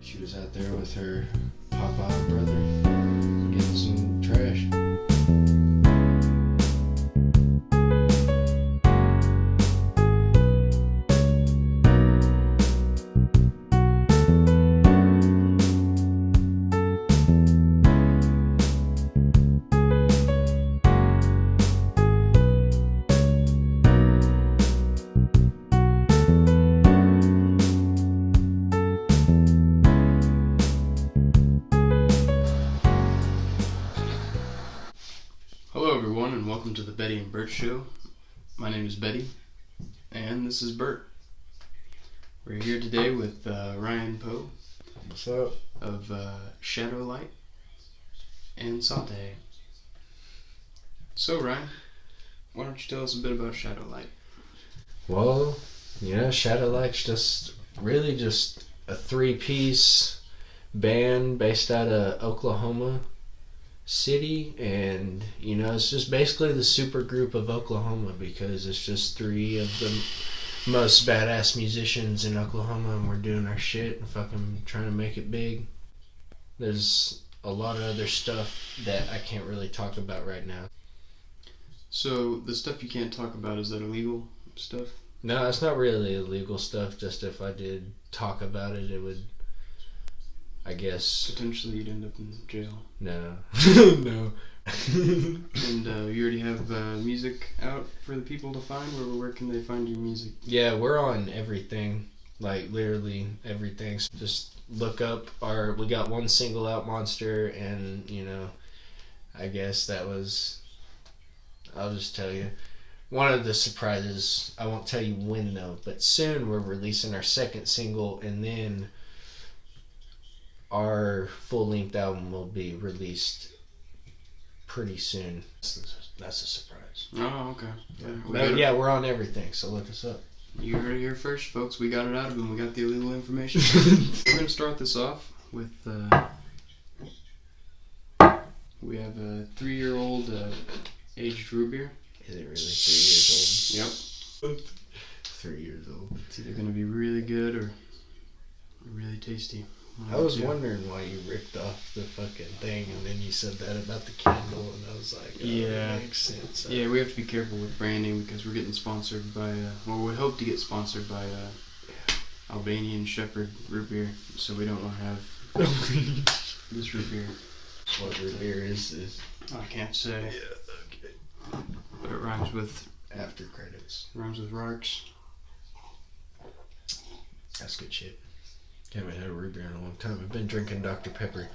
She was out there with her papa and brother getting some trash. Hello everyone and welcome to the Betty and Burt show. My name is Betty and this is Burt. We're here today with Ryan Poe. What's up? Of Shvdow and Saute. So Ryan, why don't you tell us a bit about Shvdow? Well, Shvdow's just a 3-piece band based out of Oklahoma City, and it's just basically the super group of Oklahoma because it's just 3 of the most badass musicians in Oklahoma, and we're doing our shit and fucking trying to make it big. There's a lot of other stuff that I can't really talk about right now. So the stuff you can't talk about, is that illegal stuff? No, it's not really illegal stuff, just if I did talk about it, it would, I guess... Potentially you'd end up in jail. No. No. And you already have music out for the people to find? Where can they find your music? Yeah, we're on everything. Like, literally everything. So just look up we got one single out, Monster, and, I guess that was... I'll just tell you. One of the surprises, I won't tell you when though, but soon we're releasing our second single, and then our full-length album will be released pretty soon. That's a surprise. Oh, okay. Yeah, we're on everything, so look us up. You heard it here first, folks. We got it out of him. We got the illegal information. We're going to start this off with... we have a 3-year-old aged root beer. Is it really 3 years Yep. 3 years old. It's either going to be really good or really tasty. I was wondering why you ripped off the fucking thing, and then you said that about the candle, and I was like, that makes sense. Yeah, we have to be careful with branding because we're getting sponsored by, we hope to get sponsored by Albanian Shepherd root beer, so we don't want to have this root beer. What root beer is this? I can't say. Yeah, okay. But it rhymes with... After credits. Rhymes with Rarks. That's good shit. Haven't had a root beer in a long time. I've been drinking Dr. Pepper.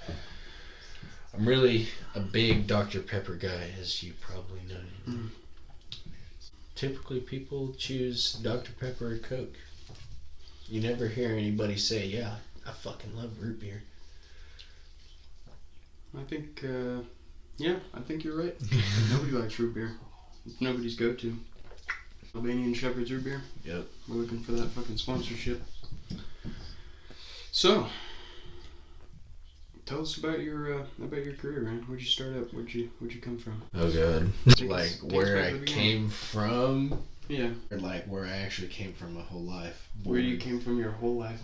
I'm really a big Dr. Pepper guy, as you probably know. Mm. Typically, people choose Dr. Pepper or Coke. You never hear anybody say, yeah, I fucking love root beer. I think you're right. Nobody likes root beer. It's nobody's go-to. Albanian Shepherd's root beer. Yep. We're looking for that fucking sponsorship. So, tell us about your career, man. Where'd you start up? Where'd you come from? Oh god. Like where I came from? Yeah. Or like where I actually came from my whole life. Where you came from your whole life?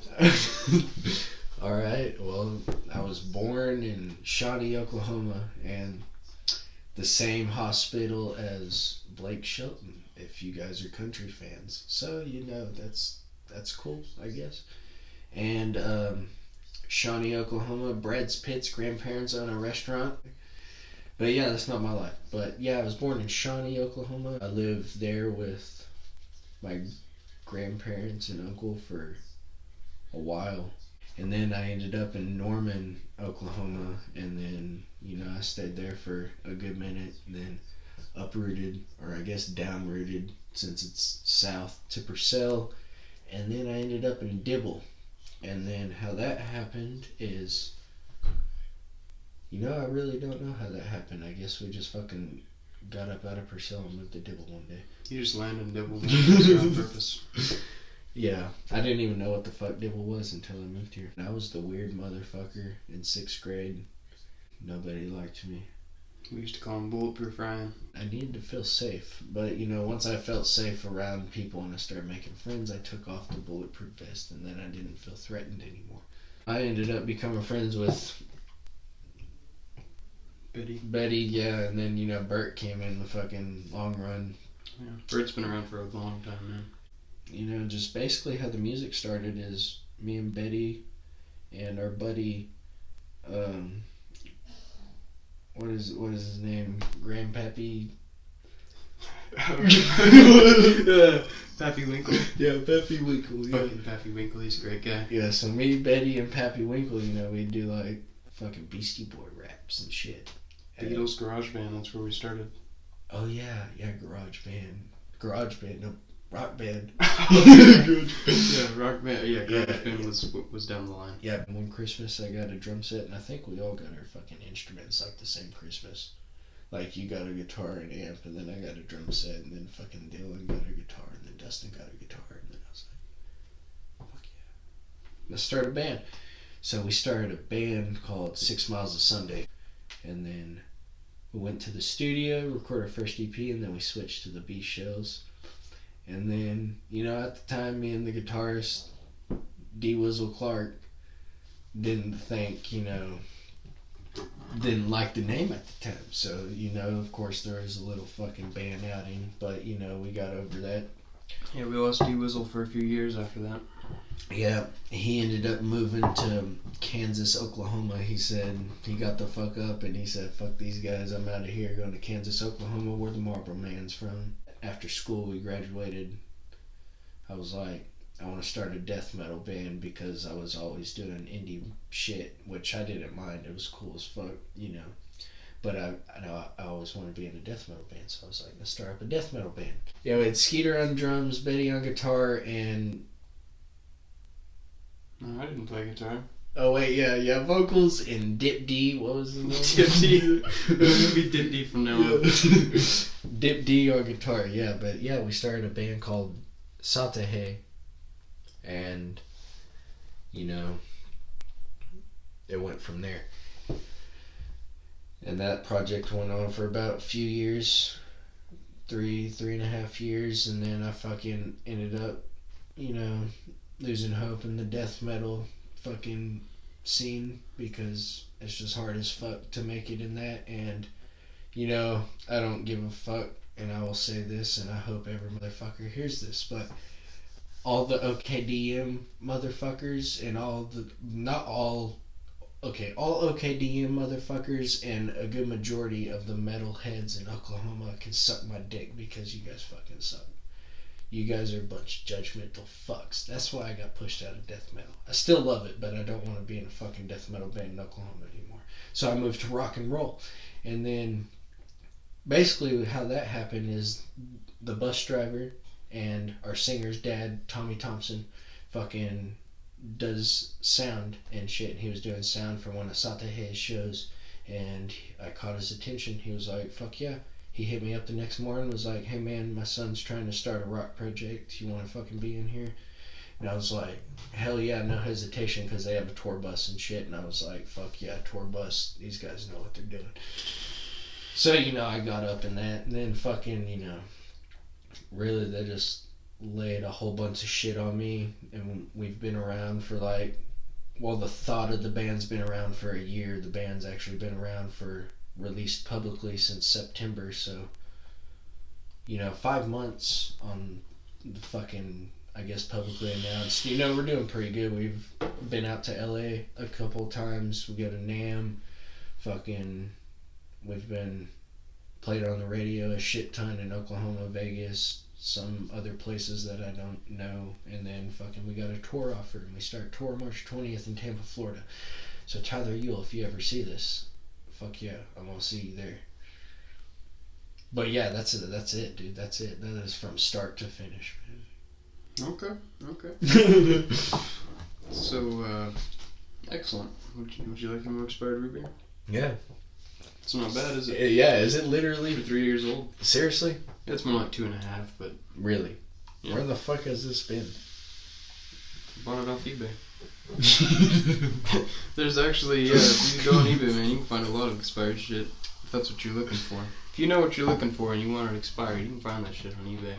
Alright, well, I was born in Shawnee, Oklahoma, and the same hospital as Blake Shelton, if you guys are country fans. So, that's cool, I guess. And Shawnee, Oklahoma, Brad Pitt's grandparents own a restaurant. But yeah, that's not my life. But yeah, I was born in Shawnee, Oklahoma. I lived there with my grandparents and uncle for a while. And then I ended up in Norman, Oklahoma, and then, I stayed there for a good minute, and then uprooted, or I guess downrooted, since it's south, to Purcell, and then I ended up in Dibble. And then how that happened is, I really don't know how that happened. I guess we just fucking got up out of Purcell and moved to Dibble one day. You just landed in Dibble on purpose. Yeah, I didn't even know what the fuck Dibble was until I moved here. I was the weird motherfucker in 6th grade. Nobody liked me. We used to call him Bulletproof Ryan. I needed to feel safe, but once I felt safe around people and I started making friends, I took off the bulletproof vest, and then I didn't feel threatened anymore. I ended up becoming friends with Betty, yeah, and then, Burt came in the fucking long run. Yeah, Burt's been around for a long time now. Just basically how the music started is me and Betty and our buddy, what is his name? Grandpappy? Pappy Winkle. Yeah, Pappy Winkle. Yeah. Fucking Pappy Winkle, he's a great guy. Yeah, so me, Betty, and Pappy Winkle, we do like fucking Beastie Boy raps and shit. Beatles Garage Band, that's where we started. Oh yeah, garage band, no, rock band. Yeah, rock band. Yeah, garage band was down the line. Yeah, one Christmas I got a drum set, and I think we all got our fucking instruments like the same Christmas. Like you got a guitar and amp, and then I got a drum set, and then fucking Dylan got a guitar, and then Dustin got a guitar, and then I was like, fuck yeah, let's start a band. So we started a band called 6 Miles of Sunday, and then we went to the studio, recorded our first EP, and then we switched to the beat shows. And then, at the time, me and the guitarist, D. Wizzle Clark, didn't think, didn't like the name at the time. So, of course there was a little fucking band outing, but, we got over that. Yeah, we lost D. Wizzle for a few years after that. Yeah, he ended up moving to Kansas, Oklahoma. He said he got the fuck up and he said, fuck these guys, I'm out of here, going to Kansas, Oklahoma, where the Marlboro Man's from. After school, we graduated. I was like, I want to start a death metal band because I was always doing indie shit, which I didn't mind. It was cool as fuck, But I always wanted to be in a death metal band, so I was like, let's start up a death metal band. Yeah, we had Skeeter on drums, Betty on guitar, and... No, I didn't play guitar. Oh wait, yeah, vocals and Dip D. What was his name? Dip D. It was gonna be Dip D from now on. Dip D on guitar, yeah, but yeah, we started a band called Satahe, and it went from there. And that project went on for about a few years, three and a half years, and then I fucking ended up, losing hope in the death metal fucking scene because it's just hard as fuck to make it in that. And I don't give a fuck, and I will say this, and I hope every motherfucker hears this, but all the OKDM motherfuckers and all OKDM motherfuckers and a good majority of the metal heads in Oklahoma can suck my dick because you guys fucking suck. You guys are a bunch of judgmental fucks. That's why I got pushed out of death metal. I still love it, but I don't want to be in a fucking death metal band in Oklahoma anymore. So I moved to rock and roll. And then basically how that happened is the bus driver and our singer's dad, Tommy Thompson, fucking does sound and shit. He was doing sound for one of Satahe's shows, and I caught his attention. He was like, fuck yeah. He hit me up the next morning, was like, hey man, my son's trying to start a rock project. You want to fucking be in here? And I was like, hell yeah, no hesitation, because they have a tour bus and shit. And I was like, fuck yeah, tour bus. These guys know what they're doing. So, I got up in that, and then fucking, really they just laid a whole bunch of shit on me, and we've been around for the thought of the band's been around for a year. The band's actually been around for released publicly since September, so 5 months on the fucking, I guess, publicly announced. We're doing pretty good. We've been out to LA a couple times. We go to NAMM. We've been played on the radio a shit ton in Oklahoma, Vegas, some other places that I don't know, and then we got a tour offer, and we start tour March 20th in Tampa, Florida. So Tyler Yule, if you ever see this, fuck yeah, I'm gonna see you there. But yeah, that's it, dude. That's it. That is from start to finish, man. Okay. So, excellent. Would you like a more expired root beer? Yeah. It's not bad, is it? Yeah, is it literally? For 3 years old. Seriously? Yeah, it's more like 2.5, but... Really? Yeah. Where the fuck has this been? Bought it off eBay. There's actually, if you go on eBay, man, you can find a lot of expired shit, if that's what you're looking for. If you know what you're looking for and you want it expired, you can find that shit on eBay.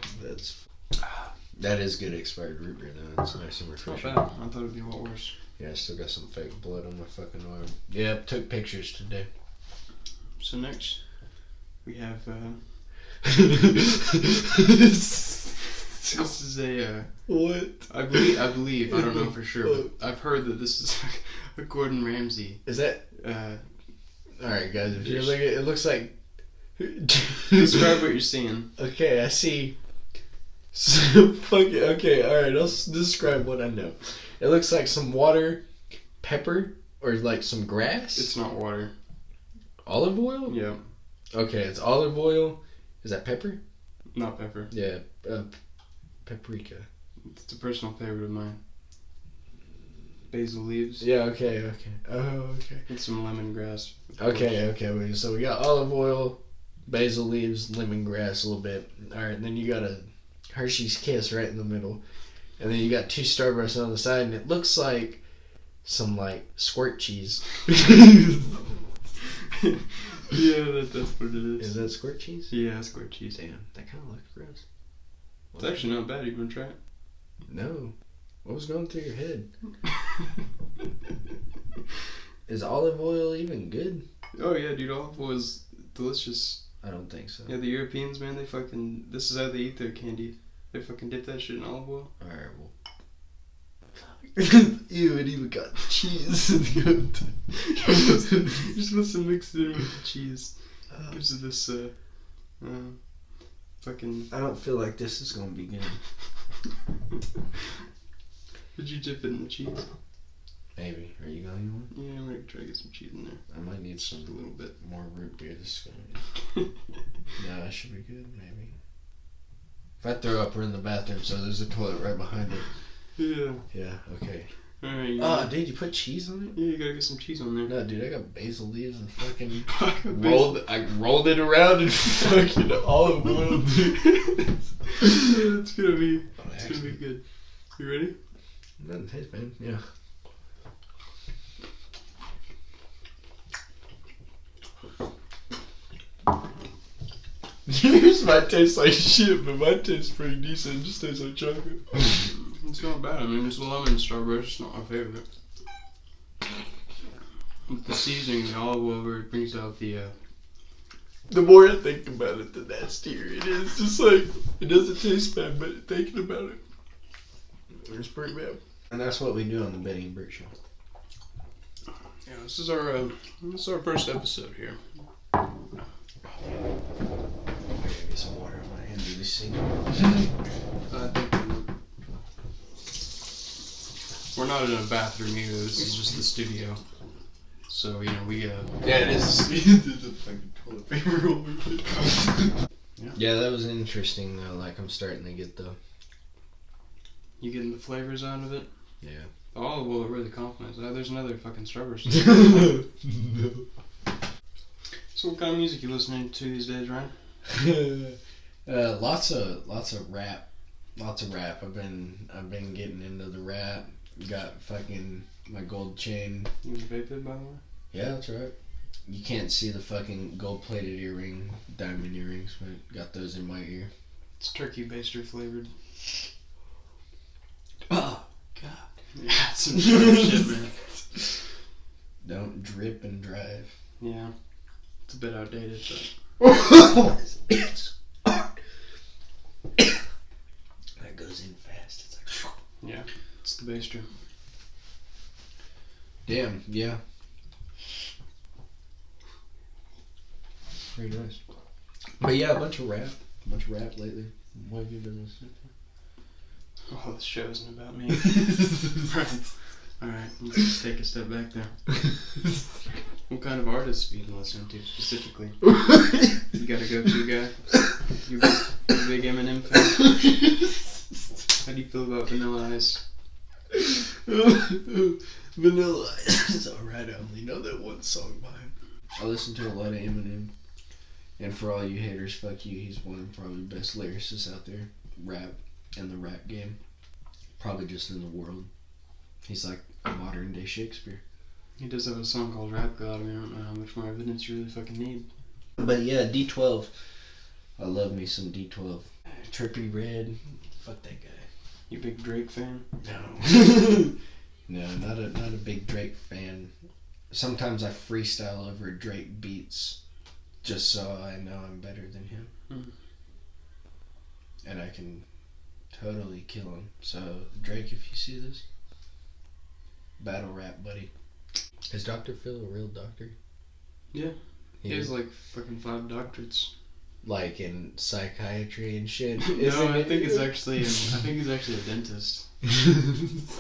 That is good expired root beer, though. It's nice and refreshing. Not bad. I thought it'd be a lot worse. Yeah, I still got some fake blood on my fucking arm. Yep, took pictures today. So next, we have, this is a, What? I believe, I don't know for sure, but I've heard that this is a Gordon Ramsay. Is that? Alright, guys, if you're looking, it looks like. Describe what you're seeing. Okay, I see. Okay, alright, I'll describe what I know. It looks like some water, pepper, or like some grass. It's not water. Olive oil? Yeah. Okay, it's olive oil. Is that pepper? Not pepper. Yeah, paprika. It's a personal favorite of mine. Basil leaves. Yeah, okay. Oh, okay. And some lemongrass. Okay. So we got olive oil, basil leaves, lemongrass a little bit. Alright, then you got a Hershey's Kiss right in the middle. And then you got 2 Starbursts on the side, and it looks like some, like, squirt cheese. Yeah, that's what it is. Is that squirt cheese? Yeah, squirt cheese. Damn, that kind of looks gross. It's actually not bad. You want to try it? No. What was going through your head? Is olive oil even good? Oh yeah, dude, olive oil is delicious. I don't think so. Yeah, the Europeans, man, they fucking... This is how they eat their candy. They fucking dip that shit in olive oil. Alright, well... Ew, it even got cheese. You're supposed to mix it in with the cheese. Gives it this, fucking... I don't feel like this is gonna be good. Did you dip it in the cheese? Maybe. Are you going one? Yeah, I'm gonna try to get some cheese in there. I might need some a little bit more root beer. This is gonna be... No, that should be good, maybe. If I throw up, we're in the bathroom, so there's a toilet right behind it. Yeah. Yeah, okay. Alright. Oh, dude, you put cheese on it? Yeah, you gotta get some cheese on there. No, dude, I got basil leaves and fucking rolled it around in fucking olive oil, dude. It's gonna be good. You ready? Doesn't taste bad, yeah. Yours might taste like shit, but mine tastes pretty decent. It just tastes like chocolate. It's not bad. I mean, it's a lemon starburst. It's not my favorite. With the seasoning, the olive oil, where it brings out the... The more I think about it, the nastier it is. Just like, it doesn't taste bad, but thinking about it, it's pretty bad. And that's what we do on the Betty and Burt show. Yeah, this is our first episode here. I gotta get some water on my hand. Do this thing. We're not in a bathroom either. This is just the studio. So, you know, we Yeah, it is. There's a fucking toilet paper roll. Yeah, that was interesting though. Like, I'm starting to get the... You getting the flavors out of it? Yeah. The olive oil really compliments. There's another fucking Starburst. No. So what kind of music you listening to these days, Ryan? Lots of rap. Lots of rap. I've been getting into the rap. Got fucking my gold chain. You was vapid, by the way? Yeah, that's right. You can't see the fucking gold-plated earring, diamond earrings, but got those in my ear. It's turkey baster flavored. Oh, God. Yeah, it's some shit, man. Don't drip and drive. Yeah. It's a bit outdated, but... It's hard. That goes in fast. It's like... Yeah, it's the baster. Damn, yeah. Very nice. But yeah, a bunch of rap lately. What have you been listening to? Oh, this show isn't about me. Right. Alright, let's just take a step back there. What kind of artists have you been listening to specifically? You got a go-to guy? You a big Eminem fan? How do you feel about Vanilla Ice? Vanilla Ice is alright. I only know that one song by him. I listen to a lot of Eminem. And for all you haters, fuck you. He's one of probably the best lyricists out there. Rap and the rap game. Probably just in the world. He's like a modern day Shakespeare. He does have a song called Rap God. I mean, I don't know how much more evidence you really fucking need. But yeah, D12. I love me some D12. Trippy Red. Fuck that guy. You big Drake fan? No. No, not a big Drake fan. Sometimes I freestyle over Drake beats just so I know I'm better than him. And I can totally kill him. So, Drake, if you see this, battle rap, buddy. Is Dr. Phil a real doctor? Yeah. He has like fucking 5 doctorates. Like in psychiatry and shit? No, I think he's actually a dentist. I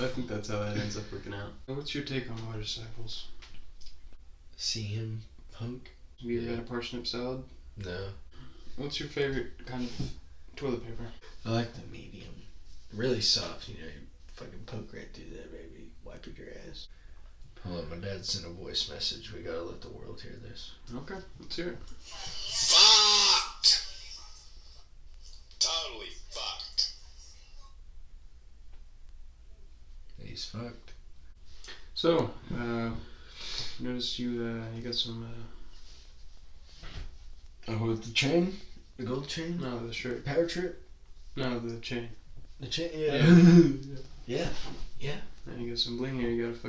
think that's how that ends up working out. What's your take on motorcycles? See him, punk? Have you ever had a parsnip salad? No. What's your favorite kind of toilet paper? I like the medium. Really soft, you fucking poke right through that, baby. Wipe your ass. Hold on, my dad sent a voice message. We gotta let the world hear this. Okay, let's hear it. Fucked! Totally fucked. He's fucked. So, notice you got some, Oh, with the chain? The gold chain? no, the shirt. Power trip? No, the chain. The chain? Yeah. Yeah. Yeah. And you got some bling here. You got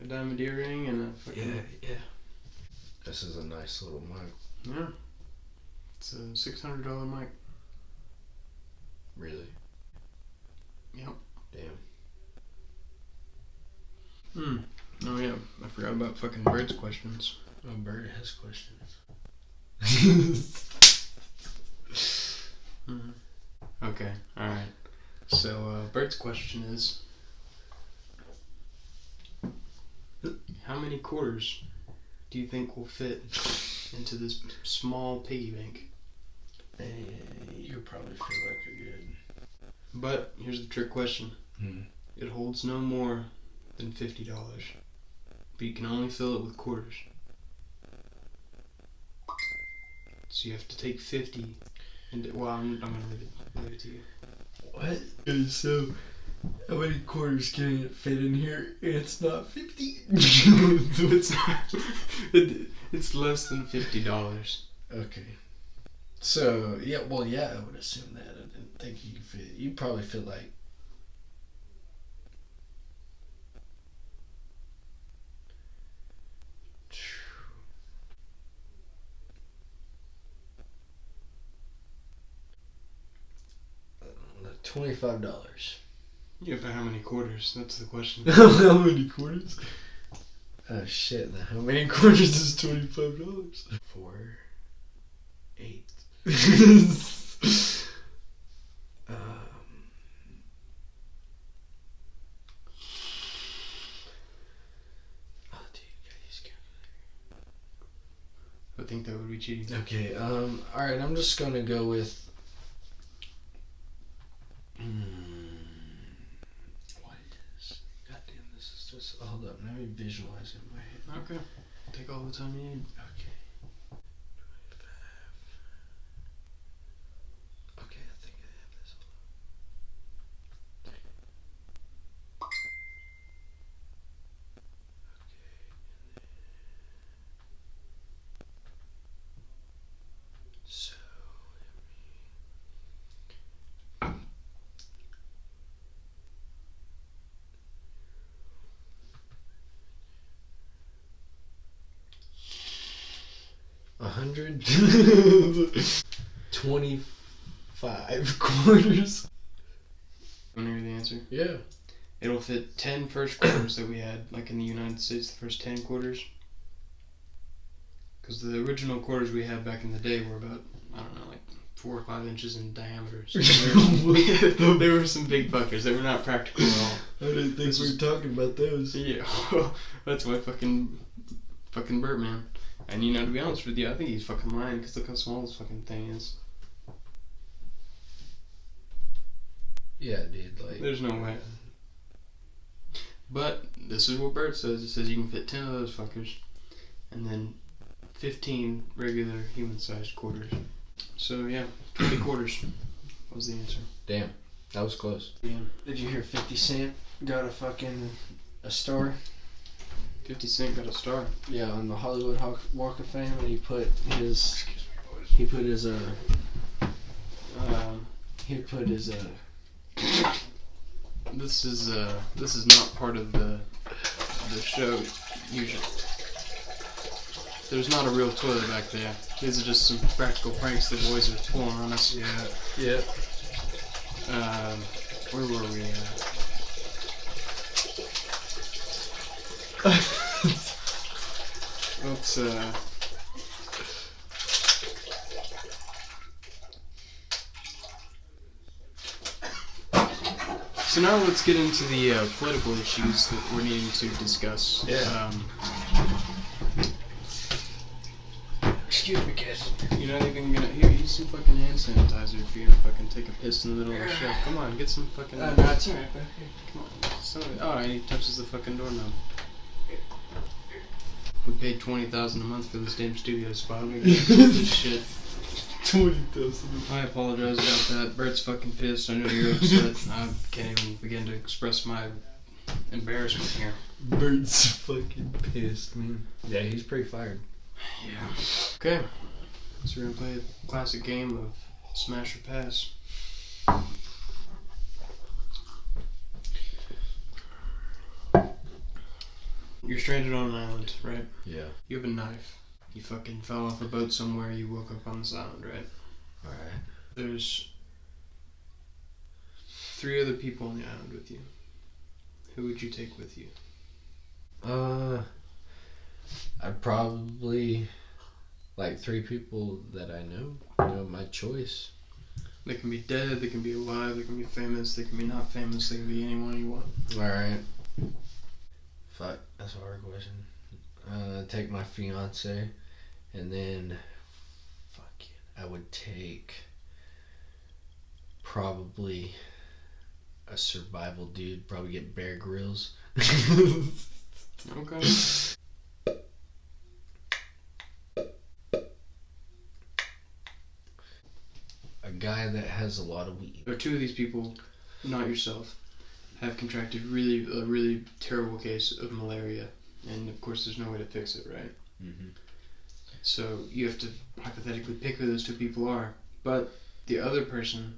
a diamond earring and a fucking... Yeah. This is a nice little mic. Yeah. It's a $600 mic. Really? Yep. Damn. Oh yeah, I forgot about fucking Bird's questions. Oh, Burt has questions. Okay, alright. So, Bird's question is... How many quarters do you think will fit into this small piggy bank? You probably feel like you're good. But, here's the trick question. It holds no more than $50. But you can only fill it with quarters. So you have to take 50 and... Well, I'm gonna leave it to you. What? So, how many quarters can it fit in here? It's not 50. It's not... It's less than $50. Okay. So, yeah, I would assume that. I didn't think you could fit... You probably fit like... $25. Yeah, but how many quarters? That's the question. How many quarters? Oh shit, now how many quarters is $25? 4, 8. Oh dude, guys, I think that would be cheating. okay, alright, I'm just gonna go with what is... Goddamn, this is just... Hold up, let me visualize it in my head. Okay. Take all the time you need. Okay. 25. Okay, I think I have this. So... $125 quarters. Want to hear the answer? Yeah. It'll fit 10 first quarters that we had, like in the United States, the first 10 quarters. Because the original quarters we had back in the day were about, I don't know, like 4 or 5 inches in diameter. So they were some big fuckers. They were not practical at all. I didn't think we were talking about those. Yeah, that's why fucking Burt, man. And to be honest with you, I think he's fucking lying, because look how small this fucking thing is. Yeah, dude, like... There's no way. But, this is what Burt says. It says you can fit 10 of those fuckers, and then 15 regular human-sized quarters. So, yeah, 20 quarters was the answer. Damn, that was close. Yeah. Did you hear 50 Cent got a star? 50 Cent got a star. Yeah, on the Hollywood Walk of Fame, and he put his This is not part of the show usually. There's not a real toilet back there. These are just some practical pranks the boys are pulling on us. Yeah. Yep. Where were we let's So now let's get into the political issues that we're needing to discuss. Yeah. Excuse me, kids. You're not even gonna... Here, use some fucking hand sanitizer if you're gonna fucking take a piss in the middle of the show. Come on, get some fucking... No, it's alright, bro. Come on. And he touches the fucking doorknob. We paid $20,000 a month for this damn studio spot. We gotta do this shit. 20,000. I apologize about that. Bert's fucking pissed. I know you're upset. I can't even begin to express my embarrassment here. Bert's fucking pissed, man. Yeah, he's pretty fired. Yeah. Okay. So we're gonna play a classic game of Smash or Pass. You're stranded on an island, right? Yeah. You have a knife. You fucking fell off a boat somewhere, you woke up on this island, right? Alright. There's 3 other people on the island with you. Who would you take with you? I'd probably like 3 people that I know. You know, my choice. They can be dead, they can be alive, they can be famous, they can be not famous, they can be anyone you want. Alright. Fuck, that's a hard question. Take my fiance, and then I would take probably a survival dude. Probably get Bear Grylls. Okay. A guy that has a lot of weed. There are 2 of these people, not yourself, have contracted a really terrible case of malaria, and of course there's no way to fix it, right? Mm-hmm. So you have to hypothetically pick who those 2 people are, but the other person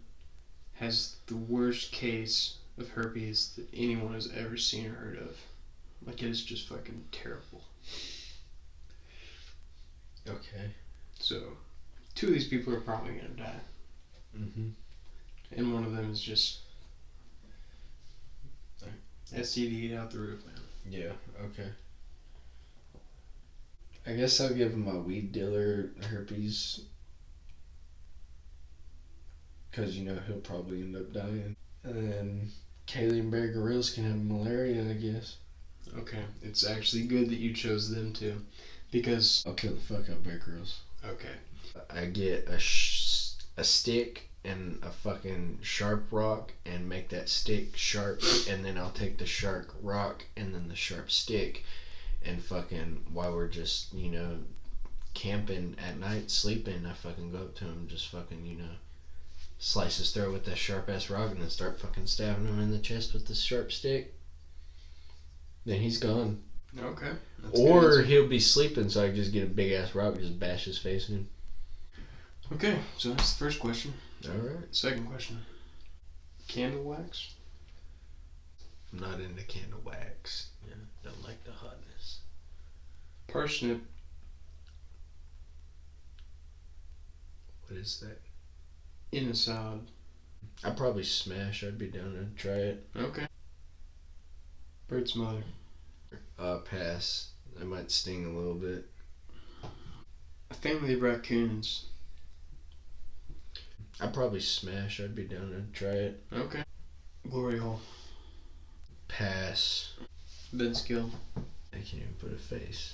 has the worst case of herpes that anyone has ever seen or heard of. Like, it is just fucking terrible. Okay. So 2 of these people are probably gonna die, Mm-hmm. and one of them is just STD out the roof, man. Yeah, okay. I guess I'll give my weed dealer herpes. Because, you know, he'll probably end up dying. And then Kaylee and Bear Grylls can have malaria, I guess. Okay, it's actually good that you chose them too, because... I'll kill the fuck out of Bear Grylls. Okay. I get a stick and a fucking sharp rock and make that stick sharp, and then I'll take the sharp rock and then the sharp stick, and fucking, while we're just, you know, camping at night, sleeping, I fucking go up to him, just fucking, you know, slice his throat with that sharp ass rock, and then start fucking stabbing him in the chest with the sharp stick. Then he's gone. Okay. Or he'll be sleeping, so I just get a big ass rock and just bash his face in. Okay, so that's the first question. Alright. Second question. Candle wax? I'm not into candle wax. Yeah, don't like the hotness. Parsnip? What is that? In a salad. I'd probably smash. I'd be down to try it. Okay. Bird's mother? Pass. I might sting a little bit. A family of raccoons? I'd probably smash. I'd be down to try it. Okay. Glory hole? Pass. Bed skill? I can't even put a face.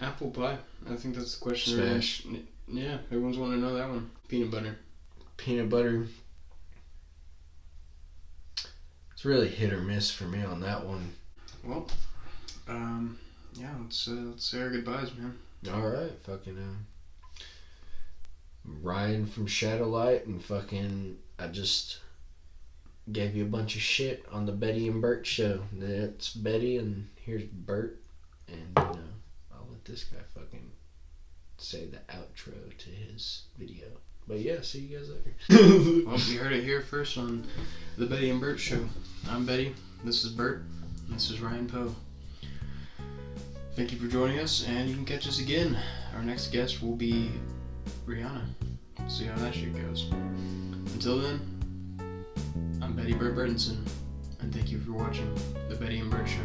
Apple pie? I think that's the question. Smash. Yeah, everyone's wanting to know that one. Peanut butter? Peanut butter. It's really hit or miss for me on that one. Well, yeah, let's say our goodbyes, man. Alright, fucking Ryan from Shadowlight, and fucking I just gave you a bunch of shit on the Betty and Burt show. That's Betty and here's Burt, and you know, I'll let this guy fucking say the outro to his video. But yeah, see you guys later. Well, you heard it here first on the Betty and Burt Show. I'm Betty. This is Burt. This is Ryan Poe. Thank you for joining us, and you can catch us again. Our next guest will be Rihanna. See how that shit goes. Until then, I'm Betty Burt Burtonson, and thank you for watching the Betty and Burt Show.